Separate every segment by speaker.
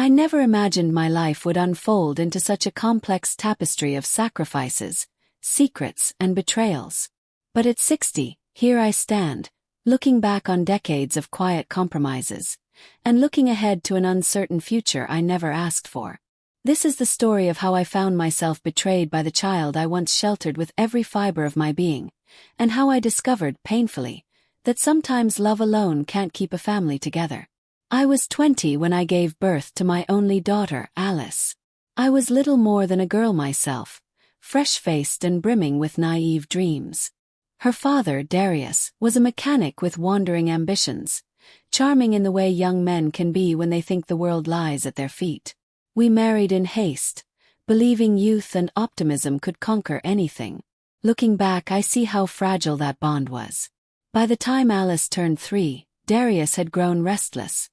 Speaker 1: I never imagined my life would unfold into such a complex tapestry of sacrifices, secrets, and betrayals. But at 60, here I stand, looking back on decades of quiet compromises, and looking ahead to an uncertain future I never asked for. This is the story of how I found myself betrayed by the child I once sheltered with every fiber of my being, and how I discovered, painfully, that sometimes love alone can't keep a family together. I was 20 when I gave birth to my only daughter, Alice. I was little more than a girl myself, fresh-faced and brimming with naive dreams. Her father, Darius, was a mechanic with wandering ambitions, charming in the way young men can be when they think the world lies at their feet. We married in haste, believing youth and optimism could conquer anything. Looking back, I see how fragile that bond was. By the time Alice turned 3, Darius had grown restless.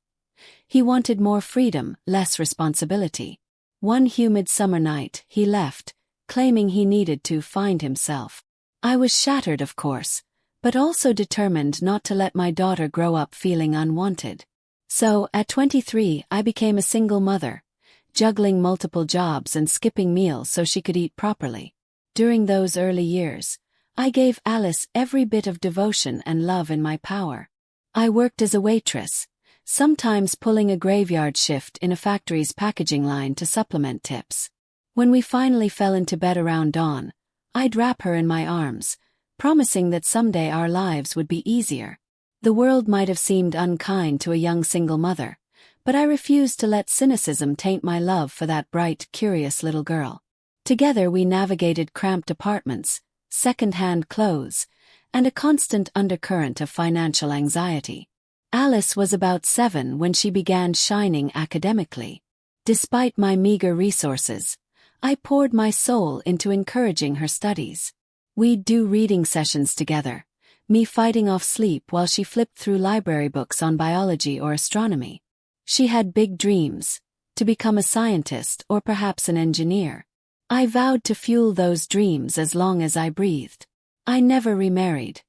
Speaker 1: He wanted more freedom, less responsibility. One humid summer night, he left, claiming he needed to find himself. I was shattered, of course, but also determined not to let my daughter grow up feeling unwanted. So, at 23, I became a single mother, juggling multiple jobs and skipping meals so she could eat properly. During those early years, I gave Alice every bit of devotion and love in my power. I worked as a waitress, sometimes pulling a graveyard shift in a factory's packaging line to supplement tips. When we finally fell into bed around dawn, I'd wrap her in my arms, promising that someday our lives would be easier. The world might have seemed unkind to a young single mother, but I refused to let cynicism taint my love for that bright, curious little girl. Together we navigated cramped apartments, second-hand clothes, and a constant undercurrent of financial anxiety. Alice was about 7 when she began shining academically. Despite my meager resources, I poured my soul into encouraging her studies. We'd do reading sessions together, me fighting off sleep while she flipped through library books on biology or astronomy. She had big dreams, to become a scientist or perhaps an engineer. I vowed to fuel those dreams as long as I breathed. I never remarried.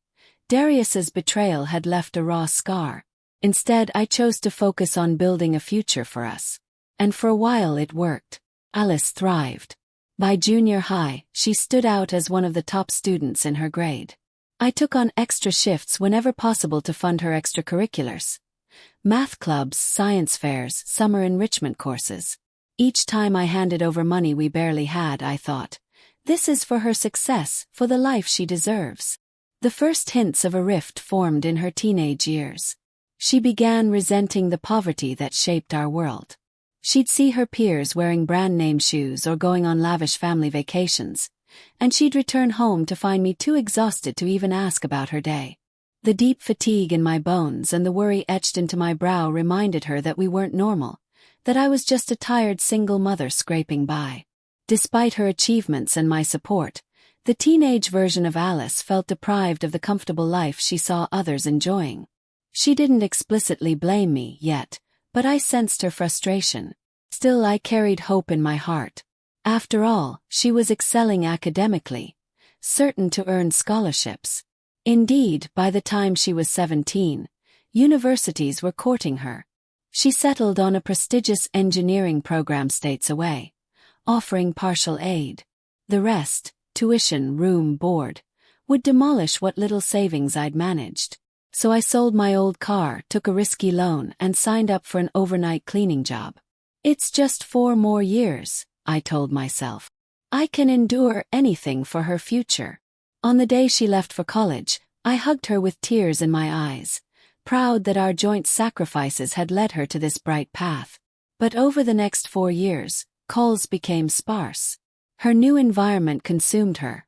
Speaker 1: Darius's betrayal had left a raw scar. Instead, I chose to focus on building a future for us. And for a while it worked. Alice thrived. By junior high, she stood out as one of the top students in her grade. I took on extra shifts whenever possible to fund her extracurriculars. Math clubs, science fairs, summer enrichment courses. Each time I handed over money we barely had, I thought, this is for her success, for the life she deserves. The first hints of a rift formed in her teenage years. She began resenting the poverty that shaped our world. She'd see her peers wearing brand-name shoes or going on lavish family vacations, and she'd return home to find me too exhausted to even ask about her day. The deep fatigue in my bones and the worry etched into my brow reminded her that we weren't normal, that I was just a tired single mother scraping by. Despite her achievements and my support, the teenage version of Alice felt deprived of the comfortable life she saw others enjoying. She didn't explicitly blame me yet, but I sensed her frustration. Still, I carried hope in my heart. After all, she was excelling academically, certain to earn scholarships. Indeed, by the time she was 17, universities were courting her. She settled on a prestigious engineering program states away, offering partial aid. The rest, tuition, room, board, would demolish what little savings I'd managed. So I sold my old car, took a risky loan, and signed up for an overnight cleaning job. It's just 4 more years, I told myself. I can endure anything for her future. On the day she left for college, I hugged her with tears in my eyes, proud that our joint sacrifices had led her to this bright path. But over the next 4 years, calls became sparse. Her new environment consumed her.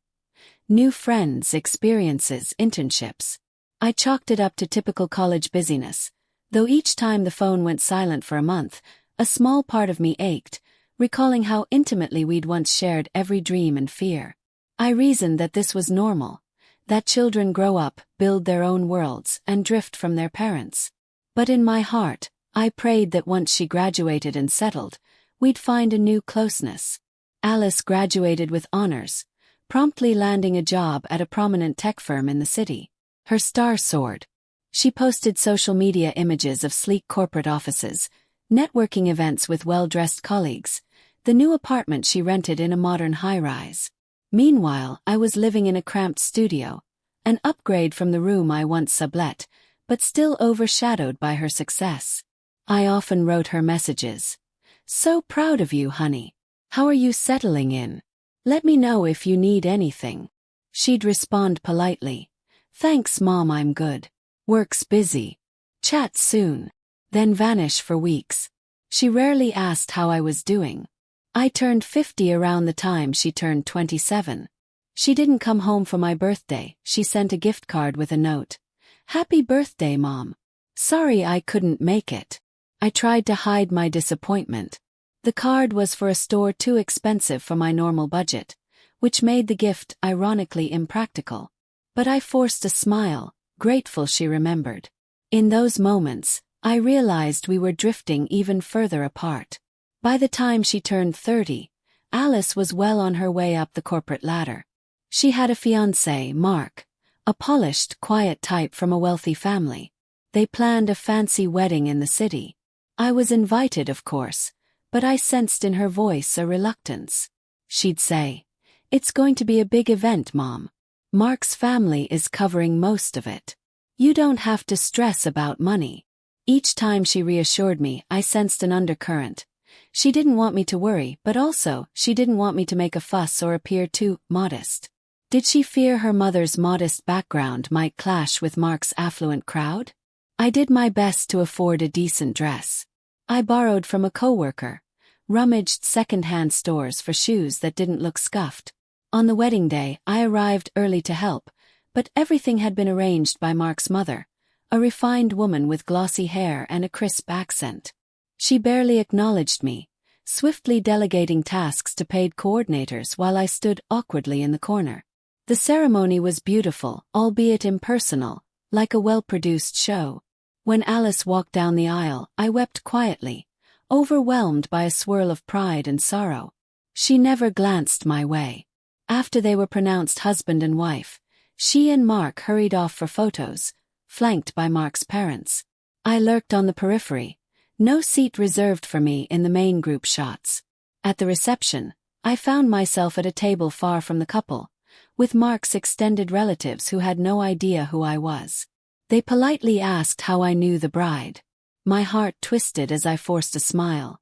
Speaker 1: New friends, experiences, internships. I chalked it up to typical college busyness, though each time the phone went silent for a month, a small part of me ached, recalling how intimately we'd once shared every dream and fear. I reasoned that this was normal, that children grow up, build their own worlds, and drift from their parents. But in my heart, I prayed that once she graduated and settled, we'd find a new closeness. Alice graduated with honors, promptly landing a job at a prominent tech firm in the city. Her star soared. She posted social media images of sleek corporate offices, networking events with well-dressed colleagues, the new apartment she rented in a modern high-rise. Meanwhile, I was living in a cramped studio, an upgrade from the room I once sublet, but still overshadowed by her success. I often wrote her messages. "So proud of you, honey. How are you settling in? Let me know if you need anything." She'd respond politely. "Thanks, Mom, I'm good. Work's busy. Chat soon." Then vanish for weeks. She rarely asked how I was doing. I turned 50 around the time she turned 27. She didn't come home for my birthday. She sent a gift card with a note. "Happy birthday, Mom. Sorry I couldn't make it." I tried to hide my disappointment. The card was for a store too expensive for my normal budget, which made the gift ironically impractical. But I forced a smile, grateful she remembered. In those moments, I realized we were drifting even further apart. By the time she turned 30, Alice was well on her way up the corporate ladder. She had a fiancé, Mark, a polished, quiet type from a wealthy family. They planned a fancy wedding in the city. I was invited, of course, but I sensed in her voice a reluctance. She'd say, "It's going to be a big event, Mom. Mark's family is covering most of it. You don't have to stress about money." Each time she reassured me, I sensed an undercurrent. She didn't want me to worry, but also, she didn't want me to make a fuss or appear too modest. Did she fear her mother's modest background might clash with Mark's affluent crowd? I did my best to afford a decent dress. I borrowed from a coworker, rummaged second-hand stores for shoes that didn't look scuffed. On the wedding day, I arrived early to help, but everything had been arranged by Mark's mother, a refined woman with glossy hair and a crisp accent. She barely acknowledged me, swiftly delegating tasks to paid coordinators while I stood awkwardly in the corner. The ceremony was beautiful, albeit impersonal, like a well-produced show. When Alice walked down the aisle, I wept quietly, overwhelmed by a swirl of pride and sorrow. She never glanced my way. After they were pronounced husband and wife, she and Mark hurried off for photos, flanked by Mark's parents. I lurked on the periphery, no seat reserved for me in the main group shots. At the reception, I found myself at a table far from the couple, with Mark's extended relatives who had no idea who I was. They politely asked how I knew the bride. My heart twisted as I forced a smile.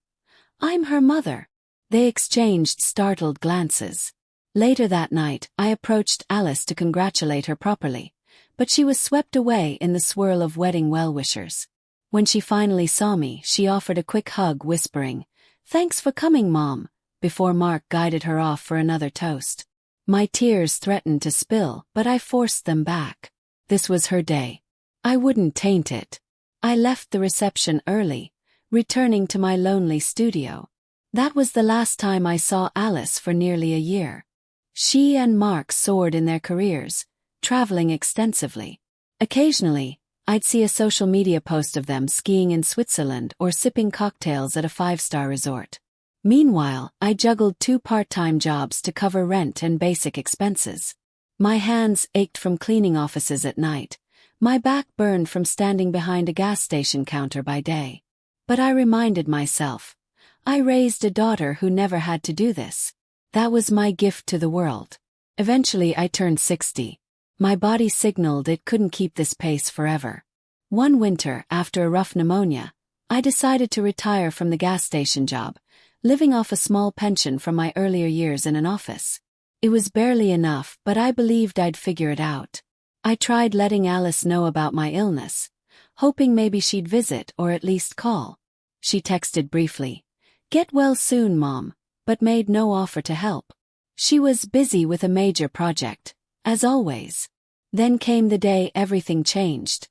Speaker 1: "I'm her mother." They exchanged startled glances. Later that night, I approached Alice to congratulate her properly, but she was swept away in the swirl of wedding well-wishers. When she finally saw me, she offered a quick hug, whispering, "Thanks for coming, Mom," before Mark guided her off for another toast. My tears threatened to spill, but I forced them back. This was her day. I wouldn't taint it. I left the reception early, returning to my lonely studio. That was the last time I saw Alice for nearly a year. She and Mark soared in their careers, traveling extensively. Occasionally, I'd see a social media post of them skiing in Switzerland or sipping cocktails at a five-star resort. Meanwhile, I juggled 2 part-time jobs to cover rent and basic expenses. My hands ached from cleaning offices at night. My back burned from standing behind a gas station counter by day. But I reminded myself, I raised a daughter who never had to do this. That was my gift to the world. Eventually I turned 60. My body signaled it couldn't keep this pace forever. One winter, after a rough pneumonia, I decided to retire from the gas station job, living off a small pension from my earlier years in an office. It was barely enough, but I believed I'd figure it out. I tried letting Alice know about my illness, hoping maybe she'd visit or at least call. She texted briefly, "Get well soon, Mom," but made no offer to help. She was busy with a major project, as always. Then came the day everything changed.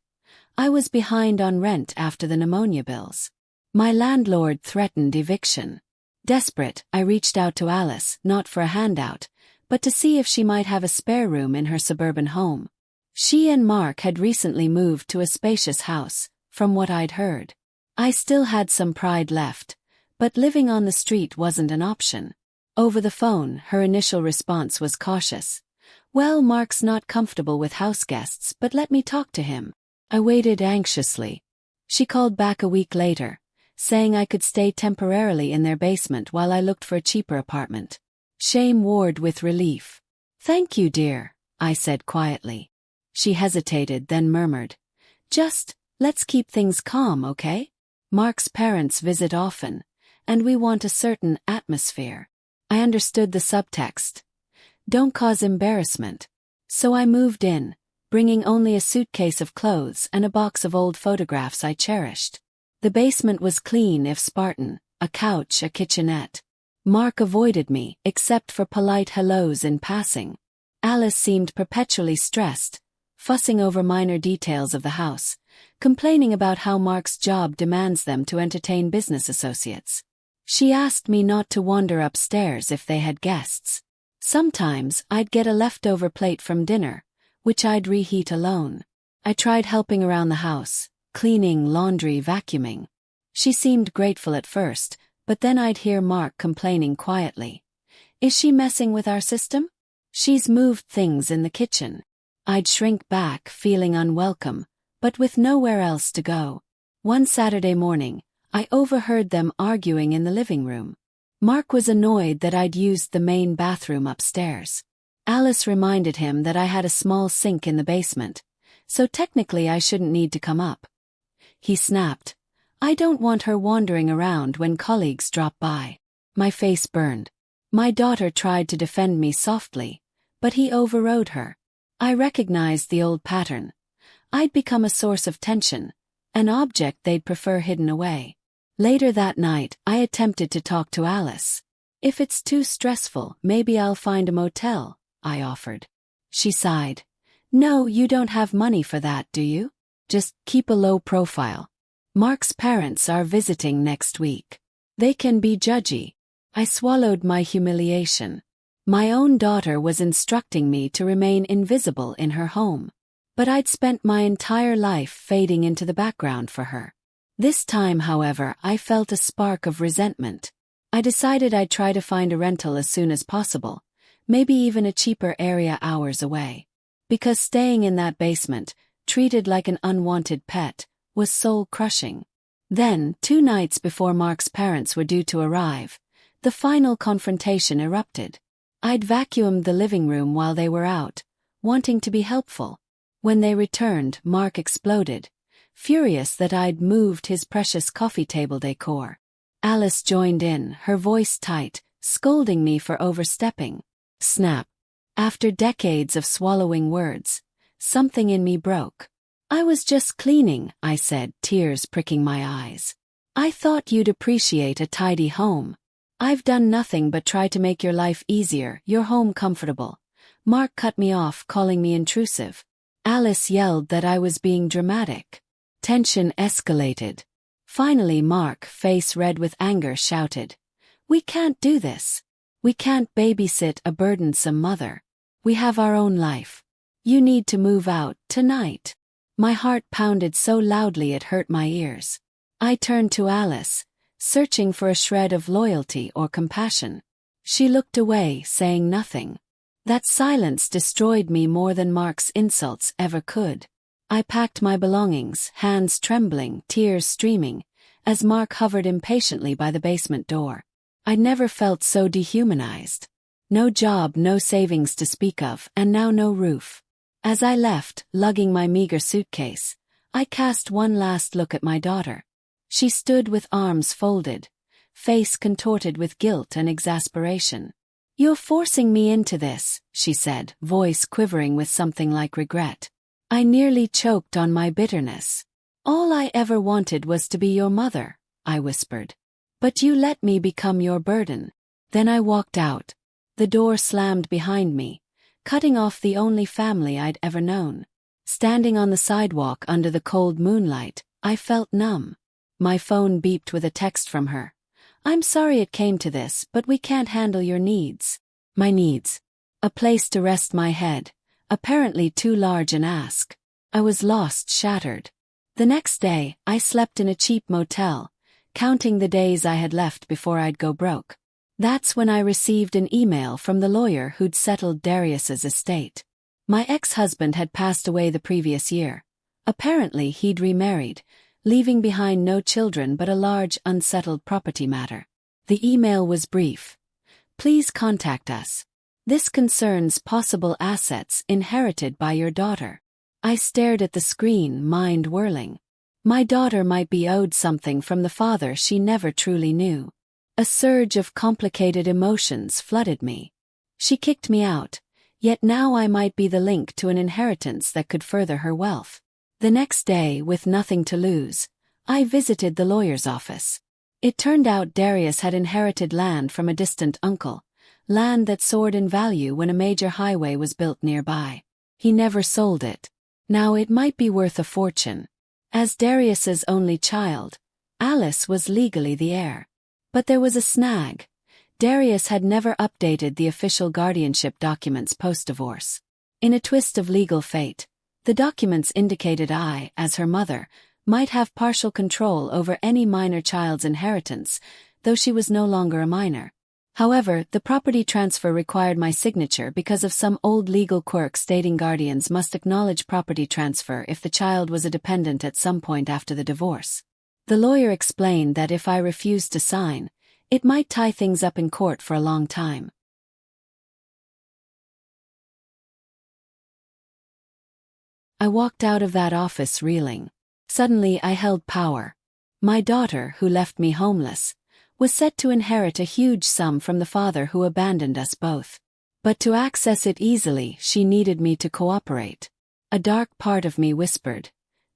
Speaker 1: I was behind on rent after the pneumonia bills. My landlord threatened eviction. Desperate, I reached out to Alice, not for a handout, but to see if she might have a spare room in her suburban home. She and Mark had recently moved to a spacious house, from what I'd heard. I still had some pride left, but living on the street wasn't an option. Over the phone, her initial response was cautious. "Well, Mark's not comfortable with house guests, but let me talk to him." I waited anxiously. She called back a week later, saying I could stay temporarily in their basement while I looked for a cheaper apartment. Shame warred with relief. "Thank you, dear," I said quietly. She hesitated, then murmured, "Just, let's keep things calm, okay? Mark's parents visit often, and we want a certain atmosphere." I understood the subtext. Don't cause embarrassment. So I moved in, bringing only a suitcase of clothes and a box of old photographs I cherished. The basement was clean if Spartan, a couch, a kitchenette. Mark avoided me, except for polite hellos in passing. Alice seemed perpetually stressed, fussing over minor details of the house, complaining about how Mark's job demands them to entertain business associates. She asked me not to wander upstairs if they had guests. Sometimes I'd get a leftover plate from dinner, which I'd reheat alone. I tried helping around the house, cleaning, laundry, vacuuming. She seemed grateful at first, but then I'd hear Mark complaining quietly. "Is she messing with our system? She's moved things in the kitchen." I'd shrink back, feeling unwelcome, but with nowhere else to go. One Saturday morning, I overheard them arguing in the living room. Mark was annoyed that I'd used the main bathroom upstairs. Alice reminded him that I had a small sink in the basement, so technically I shouldn't need to come up. He snapped, "I don't want her wandering around when colleagues drop by." My face burned. My daughter tried to defend me softly, but he overrode her. I recognized the old pattern. I'd become a source of tension, an object they'd prefer hidden away. Later that night, I attempted to talk to Alice. "If it's too stressful, maybe I'll find a motel," I offered. She sighed. "No, you don't have money for that, do you? Just keep a low profile. Mark's parents are visiting next week. They can be judgy." I swallowed my humiliation. My own daughter was instructing me to remain invisible in her home. But I'd spent my entire life fading into the background for her. This time, however, I felt a spark of resentment. I decided I'd try to find a rental as soon as possible, maybe even a cheaper area hours away. Because staying in that basement, treated like an unwanted pet, was soul-crushing. Then, 2 nights before Mark's parents were due to arrive, the final confrontation erupted. I'd vacuumed the living room while they were out, wanting to be helpful. When they returned, Mark exploded, furious that I'd moved his precious coffee table decor. Alice joined in, her voice tight, scolding me for overstepping. Snap. After decades of swallowing words, something in me broke. "I was just cleaning," I said, tears pricking my eyes. "I thought you'd appreciate a tidy home. I've done nothing but try to make your life easier, your home comfortable." Mark cut me off, calling me intrusive. Alice yelled that I was being dramatic. Tension escalated. Finally Mark, face red with anger, shouted, "We can't do this. We can't babysit a burdensome mother. We have our own life. You need to move out tonight." My heart pounded so loudly it hurt my ears. I turned to Alice, searching for a shred of loyalty or compassion. She looked away, saying nothing. That silence destroyed me more than Mark's insults ever could. I packed my belongings, hands trembling, tears streaming, as Mark hovered impatiently by the basement door. I'd never felt so dehumanized. No job, no savings to speak of, and now no roof. As I left, lugging my meager suitcase, I cast one last look at my daughter. She stood with arms folded, face contorted with guilt and exasperation. "You're forcing me into this," she said, voice quivering with something like regret. I nearly choked on my bitterness. "All I ever wanted was to be your mother," I whispered. "But you let me become your burden." Then I walked out. The door slammed behind me, cutting off the only family I'd ever known. Standing on the sidewalk under the cold moonlight, I felt numb. My phone beeped with a text from her. "I'm sorry it came to this, but we can't handle your needs." My needs. A place to rest my head, apparently too large an ask. I was lost, shattered. The next day, I slept in a cheap motel, counting the days I had left before I'd go broke. That's when I received an email from the lawyer who'd settled Darius's estate. My ex-husband had passed away the previous year. Apparently he'd remarried, leaving behind no children but a large unsettled property matter. The email was brief. Please contact us. This concerns possible assets inherited by your daughter. I stared at the screen, mind whirling. My daughter might be owed something from the father she never truly knew. A surge of complicated emotions flooded me. She kicked me out, yet now I might be the link to an inheritance that could further her wealth. The next day, with nothing to lose, I visited the lawyer's office. It turned out Darius had inherited land from a distant uncle, land that soared in value when a major highway was built nearby. He never sold it. Now it might be worth a fortune. As Darius's only child, Alice was legally the heir. But there was a snag. Darius had never updated the official guardianship documents post-divorce. In a twist of legal fate, the documents indicated I, as her mother, might have partial control over any minor child's inheritance, though she was no longer a minor. However, the property transfer required my signature because of some old legal quirk stating guardians must acknowledge property transfer if the child was a dependent at some point after the divorce. The lawyer explained that if I refused to sign, it might tie things up in court for a long time. I walked out of that office reeling. Suddenly I held power. My daughter, who left me homeless, was set to inherit a huge sum from the father who abandoned us both. But to access it easily, she needed me to cooperate. A dark part of me whispered,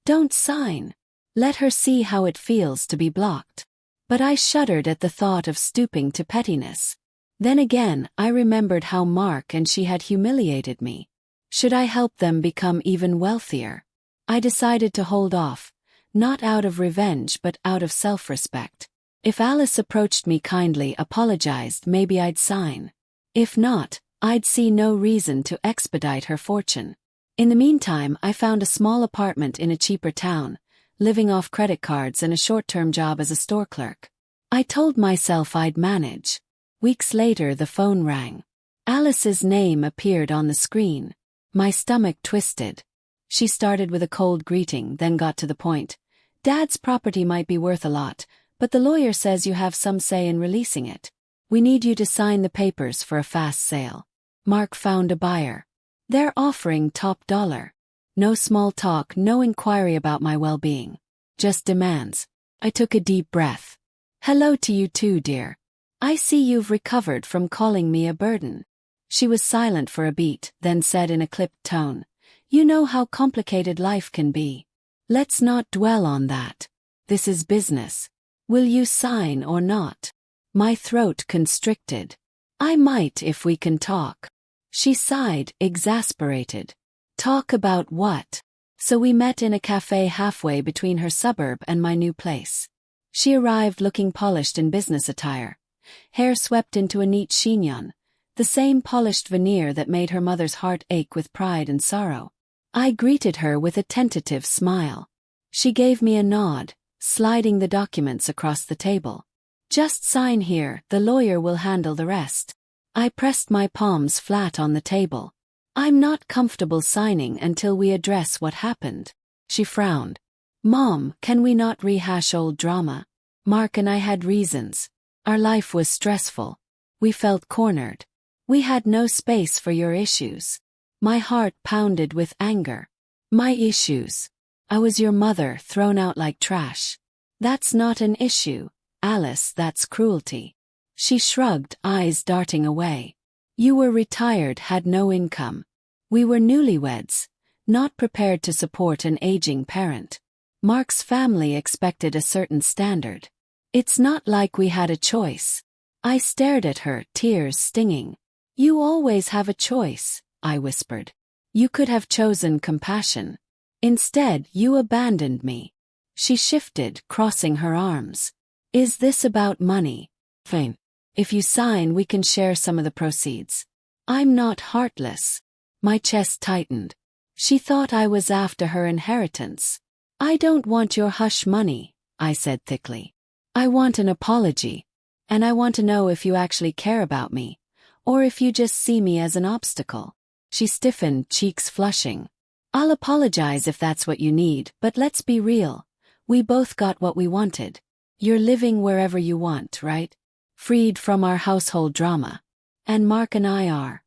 Speaker 1: "Don't sign. Let her see how it feels to be blocked." But I shuddered at the thought of stooping to pettiness. Then again, I remembered how Mark and she had humiliated me. Should I help them become even wealthier? I decided to hold off, not out of revenge but out of self-respect. If Alice approached me kindly, apologized, maybe I'd sign. If not, I'd see no reason to expedite her fortune. In the meantime, I found a small apartment in a cheaper town, living off credit cards and a short-term job as a store clerk. I told myself I'd manage. Weeks later, the phone rang. Alice's name appeared on the screen. My stomach twisted. She started with a cold greeting, then got to the point. "Dad's property might be worth a lot, but the lawyer says you have some say in releasing it. We need you to sign the papers for a fast sale. Mark found a buyer. They're offering top dollar. No small talk, no inquiry about my well-being. Just demands." I took a deep breath. "Hello to you too, dear. I see you've recovered from calling me a burden." She was silent for a beat, then said in a clipped tone, "You know how complicated life can be. Let's not dwell on that. This is business. Will you sign or not?" My throat constricted. "I might if we can talk." She sighed, exasperated. "Talk about what?" So we met in a cafe halfway between her suburb and my new place. She arrived looking polished in business attire. Hair swept into a neat chignon, the same polished veneer that made her mother's heart ache with pride and sorrow. I greeted her with a tentative smile. She gave me a nod, sliding the documents across the table. "Just sign here, the lawyer will handle the rest." I pressed my palms flat on the table. "I'm not comfortable signing until we address what happened." She frowned. "Mom, can we not rehash old drama? Mark and I had reasons. Our life was stressful. We felt cornered. We had no space for your issues." My heart pounded with anger. My issues? I was your mother, thrown out like trash. "That's not an issue, Alice, that's cruelty." She shrugged, eyes darting away. "You were retired, had no income. We were newlyweds, not prepared to support an aging parent. Mark's family expected a certain standard. It's not like we had a choice." I stared at her, tears stinging. "You always have a choice," I whispered. "You could have chosen compassion. Instead, you abandoned me." She shifted, crossing her arms. "Is this about money? Fine. If you sign, we can share some of the proceeds." "I'm not heartless." My chest tightened. She thought I was after her inheritance. "I don't want your hush money," I said thickly. "I want an apology. And I want to know if you actually care about me, or if you just see me as an obstacle." She stiffened, cheeks flushing. "I'll apologize if that's what you need, but let's be real. We both got what we wanted. You're living wherever you want, right? Freed from our household drama. And Mark and I are.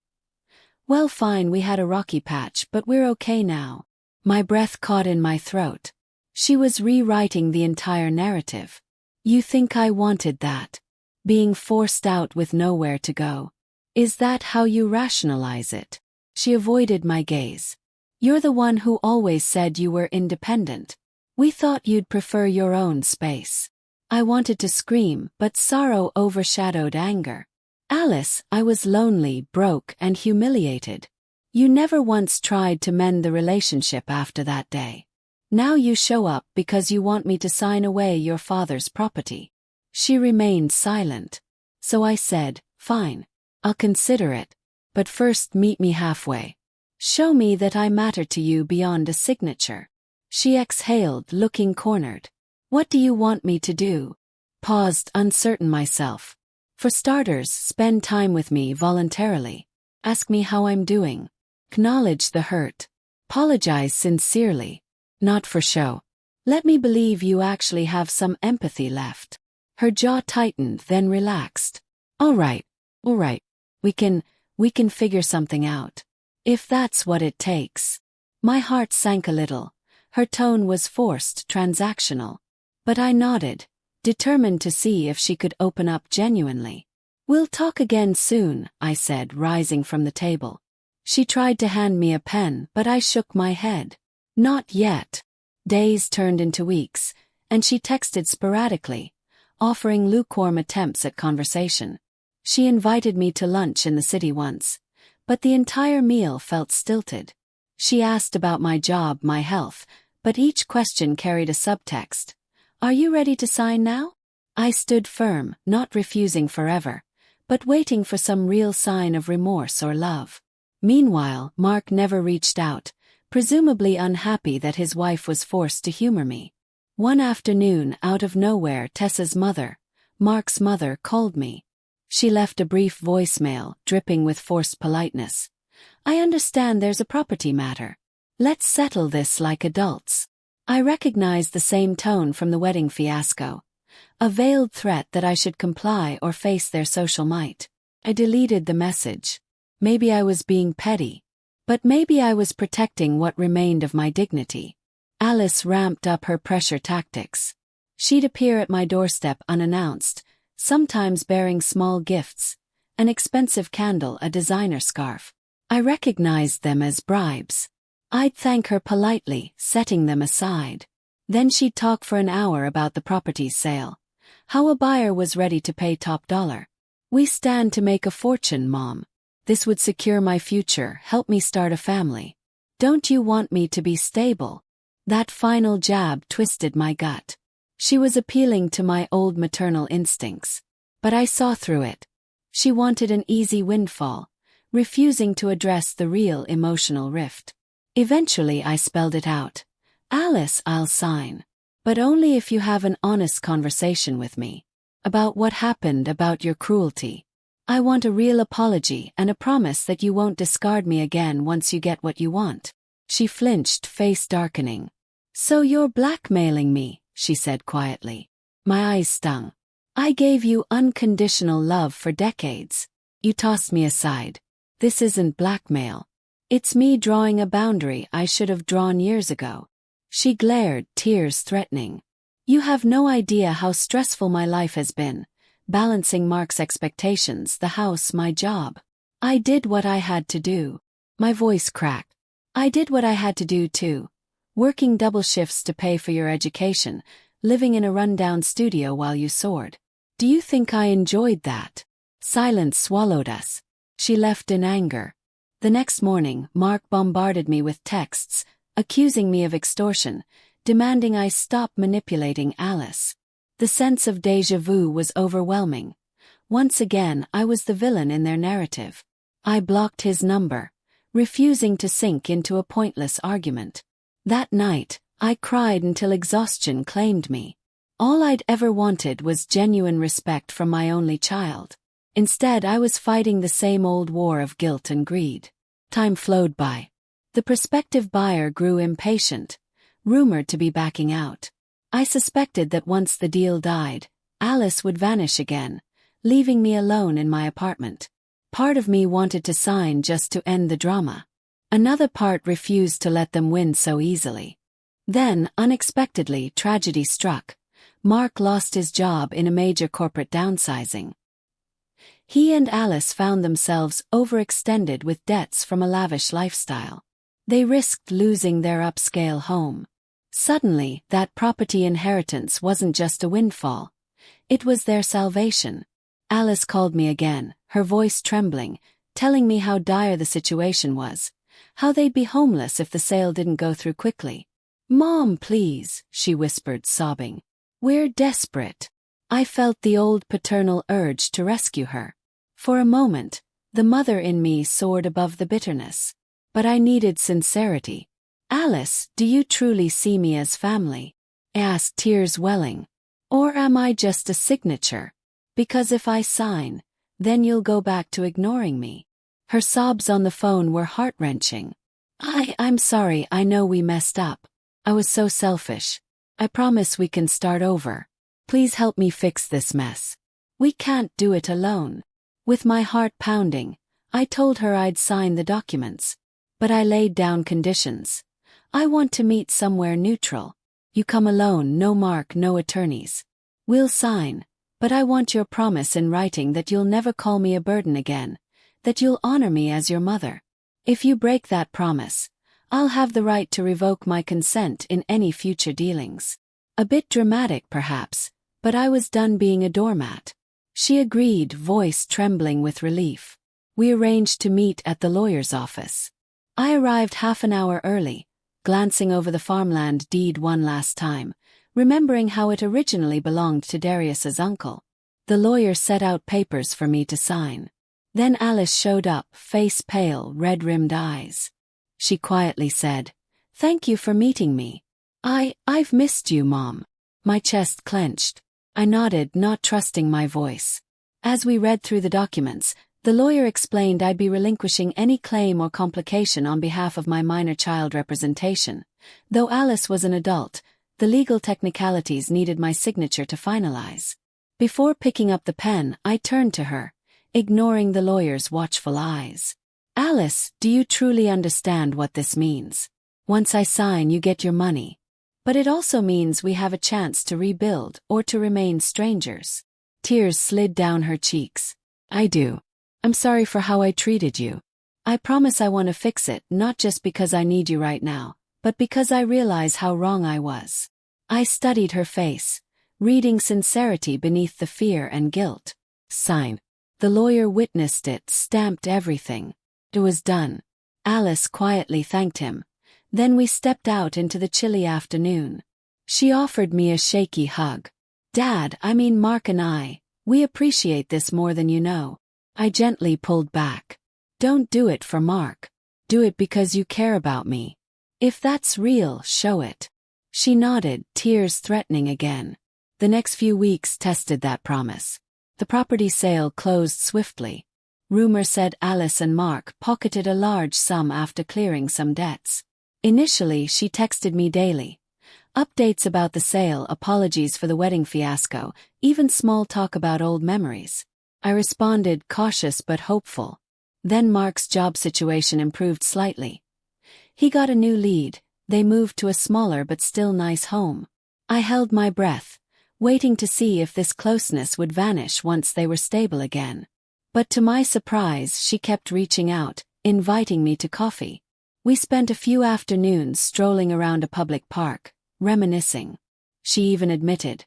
Speaker 1: Well, fine, we had a rocky patch, but we're okay now. My breath caught in my throat. She was rewriting the entire narrative. You think I wanted that? Being forced out with nowhere to go. Is that how you rationalize it? She avoided my gaze. You're the one who always said you were independent. We thought you'd prefer your own space. I wanted to scream, but sorrow overshadowed anger. Alice, I was lonely, broke, and humiliated. You never once tried to mend the relationship after that day. Now you show up because you want me to sign away your father's property. She remained silent. So I said, fine. I'll consider it. But first meet me halfway. Show me that I matter to you beyond a signature. She exhaled, looking cornered. What do you want me to do? Paused, uncertain myself. For starters, spend time with me voluntarily. Ask me how I'm doing. Acknowledge the hurt. Apologize sincerely. Not for show. Let me believe you actually have some empathy left. Her jaw tightened, then relaxed. All right. We can figure something out. If that's what it takes. My heart sank a little. Her tone was forced, transactional. But I nodded, determined to see if she could open up genuinely. We'll talk again soon, I said, rising from the table. She tried to hand me a pen, but I shook my head. Not yet. Days turned into weeks, and she texted sporadically, offering lukewarm attempts at conversation. She invited me to lunch in the city once, but the entire meal felt stilted. She asked about my job, my health, but each question carried a subtext. Are you ready to sign now? I stood firm, not refusing forever, but waiting for some real sign of remorse or love. Meanwhile, Mark never reached out, presumably unhappy that his wife was forced to humor me. One afternoon, out of nowhere, Tessa's mother, Mark's mother, called me. She left a brief voicemail, dripping with forced politeness. I understand there's a property matter. Let's settle this like adults. I recognized the same tone from the wedding fiasco. A veiled threat that I should comply or face their social might. I deleted the message. Maybe I was being petty. But maybe I was protecting what remained of my dignity. Alice ramped up her pressure tactics. She'd appear at my doorstep unannounced, sometimes bearing small gifts, an expensive candle, a designer scarf. I recognized them as bribes. I'd thank her politely, setting them aside. Then she'd talk for an hour about the property's sale. How a buyer was ready to pay top dollar. We stand to make a fortune, Mom. This would secure my future, help me start a family. Don't you want me to be stable? That final jab twisted my gut. She was appealing to my old maternal instincts. But I saw through it. She wanted an easy windfall, refusing to address the real emotional rift. Eventually I spelled it out. Alice, I'll sign. But only if you have an honest conversation with me. About what happened, about your cruelty. I want a real apology and a promise that you won't discard me again once you get what you want. She flinched, face darkening. So you're blackmailing me, she said quietly. My eyes stung. I gave you unconditional love for decades. You tossed me aside. This isn't blackmail. It's me drawing a boundary I should have drawn years ago. She glared, tears threatening. You have no idea how stressful my life has been, balancing Mark's expectations, the house, my job. I did what I had to do. My voice cracked. I did what I had to do too. Working double shifts to pay for your education, living in a rundown studio while you soared. Do you think I enjoyed that? Silence swallowed us. She left in anger. The next morning, Mark bombarded me with texts, accusing me of extortion, demanding I stop manipulating Alice. The sense of déjà vu was overwhelming. Once again, I was the villain in their narrative. I blocked his number, refusing to sink into a pointless argument. That night, I cried until exhaustion claimed me. All I'd ever wanted was genuine respect from my only child. Instead, I was fighting the same old war of guilt and greed. Time flowed by. The prospective buyer grew impatient, rumored to be backing out. I suspected that once the deal died, Alice would vanish again, leaving me alone in my apartment. Part of me wanted to sign just to end the drama. Another part refused to let them win so easily. Then, unexpectedly, tragedy struck. Mark lost his job in a major corporate downsizing. He and Alice found themselves overextended with debts from a lavish lifestyle. They risked losing their upscale home. Suddenly, that property inheritance wasn't just a windfall. It was their salvation. Alice called me again, her voice trembling, telling me how dire the situation was, how they'd be homeless if the sale didn't go through quickly. "Mom, please," she whispered, sobbing. "We're desperate." I felt the old paternal urge to rescue her. For a moment, the mother in me soared above the bitterness. But I needed sincerity. "Alice, do you truly see me as family?" I asked, tears welling. "Or am I just a signature? Because if I sign, then you'll go back to ignoring me." Her sobs on the phone were heart-wrenching. I'm sorry, I know we messed up. I was so selfish. I promise we can start over. Please help me fix this mess. We can't do it alone." With my heart pounding, I told her I'd sign the documents. But I laid down conditions. "I want to meet somewhere neutral. You come alone, no Mark, no attorneys. We'll sign, but I want your promise in writing that you'll never call me a burden again, that you'll honor me as your mother. If you break that promise, I'll have the right to revoke my consent in any future dealings." A bit dramatic, perhaps, but I was done being a doormat. She agreed, voice trembling with relief. We arranged to meet at the lawyer's office. I arrived half an hour early, glancing over the farmland deed one last time, remembering how it originally belonged to Darius's uncle. The lawyer set out papers for me to sign. Then Alice showed up, face pale, red-rimmed eyes. She quietly said, "Thank you for meeting me. I've missed you, Mom." My chest clenched. I nodded, not trusting my voice. As we read through the documents, the lawyer explained I'd be relinquishing any claim or complication on behalf of my minor child representation. Though Alice was an adult, the legal technicalities needed my signature to finalize. Before picking up the pen, I turned to her, ignoring the lawyer's watchful eyes. "Alice, do you truly understand what this means? Once I sign, you get your money. But it also means we have a chance to rebuild or to remain strangers." Tears slid down her cheeks. "I do. I'm sorry for how I treated you. I promise I want to fix it, not just because I need you right now, but because I realize how wrong I was." I studied her face, reading sincerity beneath the fear and guilt. "Sign." The lawyer witnessed it, stamped everything. It was done. Alice quietly thanked him. Then we stepped out into the chilly afternoon. She offered me a shaky hug. Mark and I, we appreciate this more than you know." I gently pulled back. "Don't do it for Mark. Do it because you care about me. If that's real, show it." She nodded, tears threatening again. The next few weeks tested that promise. The property sale closed swiftly. Rumor said Alice and Mark pocketed a large sum after clearing some debts. Initially, she texted me daily. Updates about the sale, apologies for the wedding fiasco, even small talk about old memories. I responded, cautious but hopeful. Then Mark's job situation improved slightly. He got a new lead. They moved to a smaller but still nice home. I held my breath, waiting to see if this closeness would vanish once they were stable again. But to my surprise, she kept reaching out, inviting me to coffee. We spent a few afternoons strolling around a public park, reminiscing. She even admitted,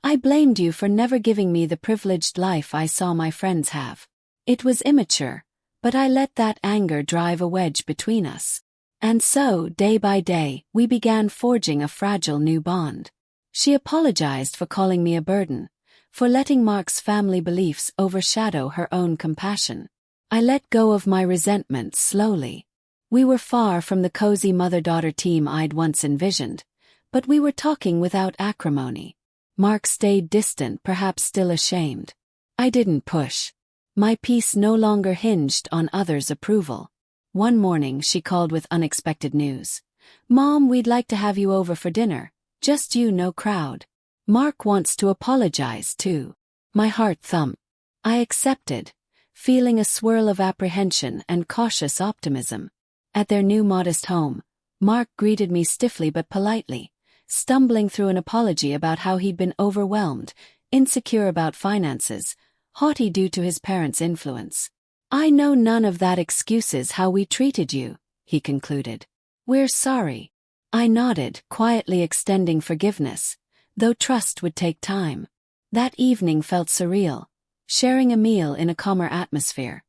Speaker 1: "I blamed you for never giving me the privileged life I saw my friends have. It was immature, but I let that anger drive a wedge between us." And so, day by day, we began forging a fragile new bond. She apologized for calling me a burden, for letting Mark's family beliefs overshadow her own compassion. I let go of my resentment slowly. We were far from the cozy mother-daughter team I'd once envisioned, but we were talking without acrimony. Mark stayed distant, perhaps still ashamed. I didn't push. My peace no longer hinged on others' approval. One morning she called with unexpected news. "Mom, we'd like to have you over for dinner. Just you, no crowd. Mark wants to apologize too. My heart thumped. I accepted, feeling a swirl of apprehension and cautious optimism. At their new modest home, Mark greeted me stiffly but politely, stumbling through an apology about how he'd been overwhelmed, insecure about finances, haughty due to his parents' influence. "I know none of that excuses how we treated you," he concluded. "We're sorry." I nodded, quietly extending forgiveness, though trust would take time. That evening felt surreal, sharing a meal in a calmer atmosphere,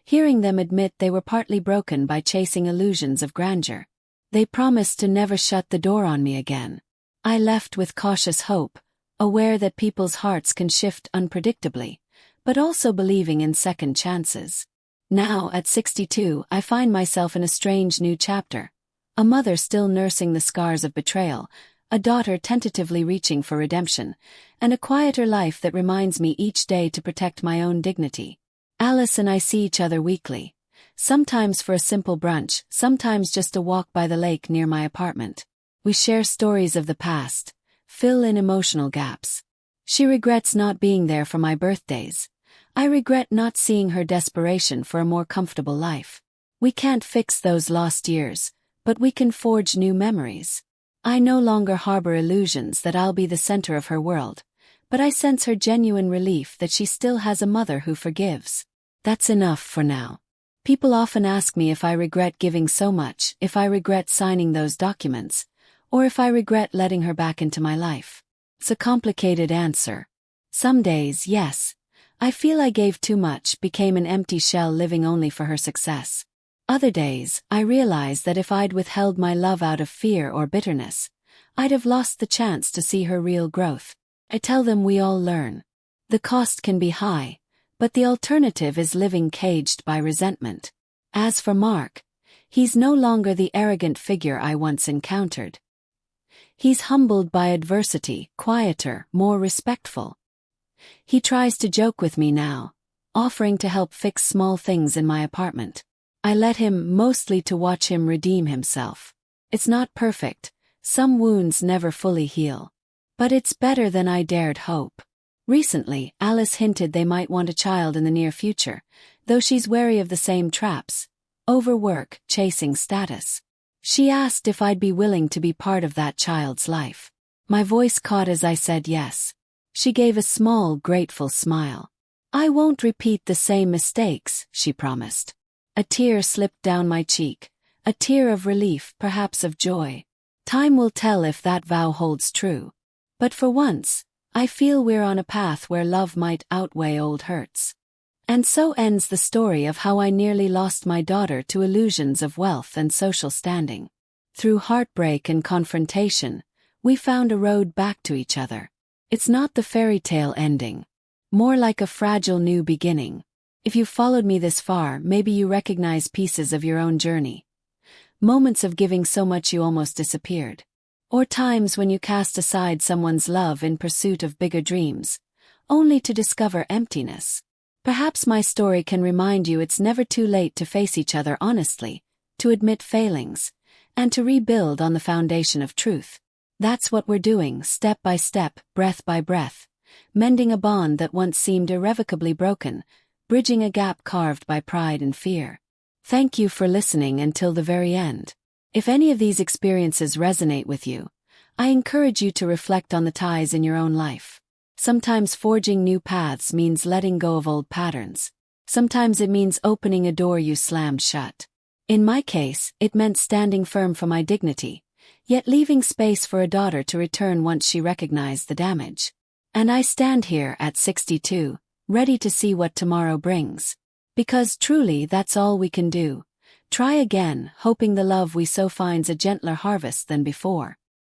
Speaker 1: hearing them admit they were partly broken by chasing illusions of grandeur. They promised to never shut the door on me again. I left with cautious hope, aware that people's hearts can shift unpredictably, but also believing in second chances. Now, at 62, I find myself in a strange new chapter. A mother still nursing the scars of betrayal, a daughter tentatively reaching for redemption, and a quieter life that reminds me each day to protect my own dignity. Alice and I see each other weekly, sometimes for a simple brunch, sometimes just a walk by the lake near my apartment. We share stories of the past, fill in emotional gaps. She regrets not being there for my birthdays. I regret not seeing her desperation for a more comfortable life. We can't fix those lost years, but we can forge new memories. I no longer harbor illusions that I'll be the center of her world, but I sense her genuine relief that she still has a mother who forgives. That's enough for now. People often ask me if I regret giving so much, if I regret signing those documents, or if I regret letting her back into my life. It's a complicated answer. Some days, yes. I feel I gave too much, became an empty shell living only for her success. Other days, I realize that if I'd withheld my love out of fear or bitterness, I'd have lost the chance to see her real growth. I tell them we all learn. The cost can be high, but the alternative is living caged by resentment. As for Mark, he's no longer the arrogant figure I once encountered. He's humbled by adversity, quieter, more respectful. He tries to joke with me now, offering to help fix small things in my apartment. I let him, mostly to watch him redeem himself. It's not perfect, some wounds never fully heal. But it's better than I dared hope. Recently, Alice hinted they might want a child in the near future, though she's wary of the same traps: overwork, chasing status. She asked if I'd be willing to be part of that child's life. My voice caught as I said yes. She gave a small, grateful smile. "I won't repeat the same mistakes," she promised. A tear slipped down my cheek, a tear of relief, perhaps of joy. Time will tell if that vow holds true. But for once, I feel we're on a path where love might outweigh old hurts. And so ends the story of how I nearly lost my daughter to illusions of wealth and social standing. Through heartbreak and confrontation, we found a road back to each other. It's not the fairy tale ending, more like a fragile new beginning. If you followed me this far, maybe you recognize pieces of your own journey. Moments of giving so much you almost disappeared. Or times when you cast aside someone's love in pursuit of bigger dreams, only to discover emptiness. Perhaps my story can remind you it's never too late to face each other honestly, to admit failings, and to rebuild on the foundation of truth. That's what we're doing, step by step, breath by breath, mending a bond that once seemed irrevocably broken, bridging a gap carved by pride and fear. Thank you for listening until the very end. If any of these experiences resonate with you, I encourage you to reflect on the ties in your own life. Sometimes forging new paths means letting go of old patterns. Sometimes it means opening a door you slammed shut. In my case, it meant standing firm for my dignity, yet leaving space for a daughter to return once she recognized the damage. And I stand here at 62, ready to see what tomorrow brings. Because truly that's all we can do. Try again, hoping the love we sow finds a gentler harvest than before.